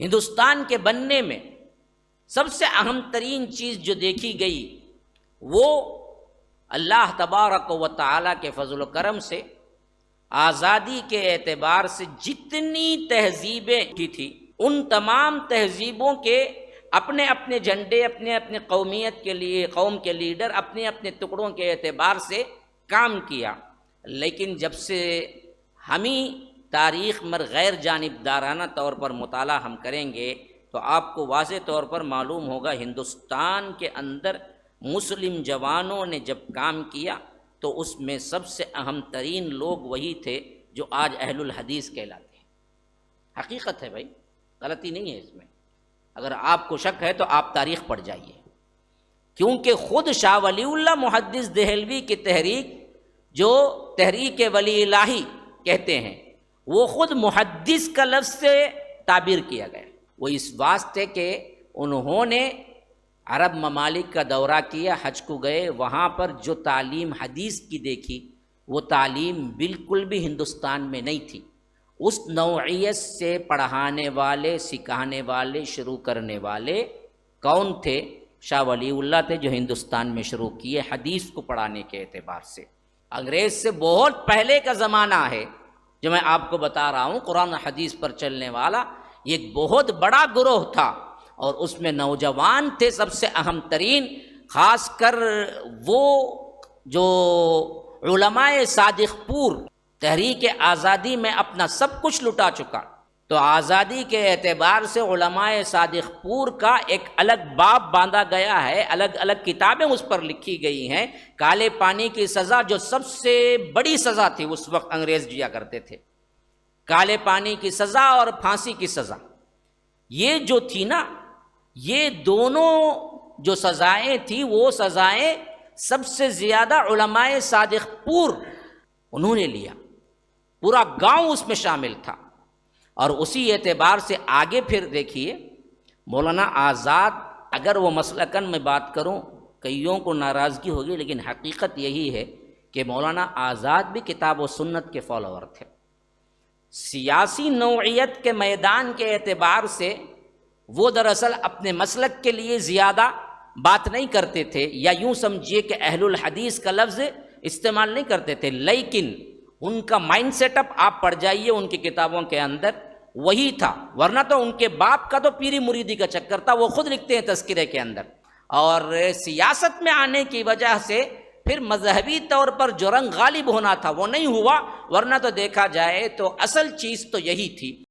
ہندوستان کے بننے میں سب سے اہم ترین چیز جو دیکھی گئی وہ اللہ تبارک و تعالیٰ کے فضل و کرم سے آزادی کے اعتبار سے جتنی تہذیبیں کی تھی ان تمام تہذیبوں کے اپنے اپنے جھنڈے، اپنے اپنے قومیت کے لیے، قوم کے لیڈر اپنے اپنے ٹکڑوں کے اعتبار سے کام کیا، لیکن جب سے ہمیں تاریخ میں غیر جانبدارانہ طور پر مطالعہ ہم کریں گے تو آپ کو واضح طور پر معلوم ہوگا ہندوستان کے اندر مسلم جوانوں نے جب کام کیا تو اس میں سب سے اہم ترین لوگ وہی تھے جو آج اہل الحدیث کہلاتے ہیں۔ حقیقت ہے بھائی، غلطی نہیں ہے اس میں۔ اگر آپ کو شک ہے تو آپ تاریخ پڑھ جائیے، کیونکہ خود شاہ ولی اللہ محدث دہلوی کی تحریک جو تحریک ولی الہی کہتے ہیں وہ خود محدث کا لفظ سے تعبیر کیا گیا۔ وہ اس واسطے کہ انہوں نے عرب ممالک کا دورہ کیا، حج کو گئے، وہاں پر جو تعلیم حدیث کی دیکھی وہ تعلیم بالکل بھی ہندوستان میں نہیں تھی۔ اس نوعیت سے پڑھانے والے، سکھانے والے، شروع کرنے والے کون تھے؟ شاہ ولی اللہ تھے، جو ہندوستان میں شروع کیے حدیث کو پڑھانے کے اعتبار سے۔ انگریز سے بہت پہلے کا زمانہ ہے جو میں آپ کو بتا رہا ہوں، قرآن حدیث پر چلنے والا یہ ایک بہت بڑا گروہ تھا، اور اس میں نوجوان تھے سب سے اہم ترین، خاص کر وہ جو علماء صادق پور تحریک آزادی میں اپنا سب کچھ لٹا چکا، تو آزادی کے اعتبار سے علماء صادق پور کا ایک الگ باب باندھا گیا ہے، الگ الگ کتابیں اس پر لکھی گئی ہیں۔ کالے پانی کی سزا جو سب سے بڑی سزا تھی اس وقت انگریز دیا کرتے تھے، کالے پانی کی سزا اور پھانسی کی سزا، یہ جو تھی نا، یہ دونوں جو سزائیں تھیں وہ سزائیں سب سے زیادہ علماء صادق پور انہوں نے لیا، پورا گاؤں اس میں شامل تھا۔ اور اسی اعتبار سے آگے پھر دیکھیے مولانا آزاد، اگر وہ مسلکن میں بات کروں کئیوں کو ناراضگی ہوگی، لیکن حقیقت یہی ہے کہ مولانا آزاد بھی کتاب و سنت کے فالوور تھے۔ سیاسی نوعیت کے میدان کے اعتبار سے وہ دراصل اپنے مسلک کے لیے زیادہ بات نہیں کرتے تھے، یا یوں سمجھیے کہ اہل الحدیث کا لفظ استعمال نہیں کرتے تھے، لیکن ان کا مائنڈ سیٹ اپ آپ پڑھ جائیے ان کی کتابوں کے اندر وہی تھا، ورنہ تو ان کے باپ کا تو پیری مریدی کا چکر تھا، وہ خود لکھتے ہیں تذکرے کے اندر۔ اور سیاست میں آنے کی وجہ سے پھر مذہبی طور پر جو رنگ غالب ہونا تھا وہ نہیں ہوا، ورنہ تو دیکھا جائے تو اصل چیز تو یہی تھی